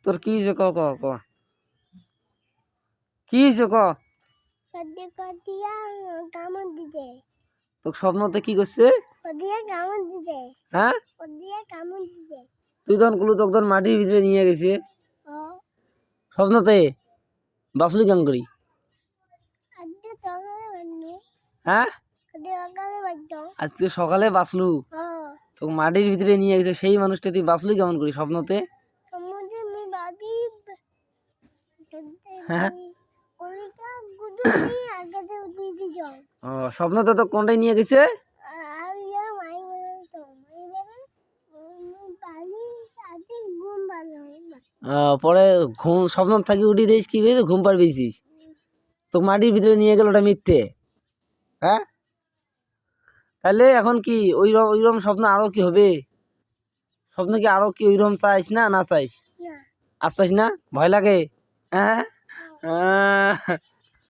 তোর কি হয়েছে ক ক ক কি হয়েছে ক তোর স্বপ্নতে কি করছে? হ্যাঁ তুই তখন গুলো তখন মাটির ভিতরে নিয়ে গেছে স্বপ্নতে বাসলি কেন করি? হ্যাঁ আজকে সকালে বাসলু তো মাটির ভিতরে নিয়ে গেছে সেই মানুষটা তুই বাসলু কেমন করি স্বপ্নতে? হ্যাঁ ও স্বপ্নতে তো কোনটাই নিয়ে গেছে? পরে ঘুম স্বপ্ন থাকি উঠি দিস কি করেছিস ঘুম পাড়িয়েছিস তো মাটির ভিতরে নিয়ে গেল ওটা মিথ্যে। হ্যাঁ তাহলে এখন কি ওইরকম স্বপ্ন আরো কি হবে? স্বপ্ন কি আরো কি ওইরকম চাইস না না চাইস? আর চাইস না? ভয় লাগে? হ্যাঁ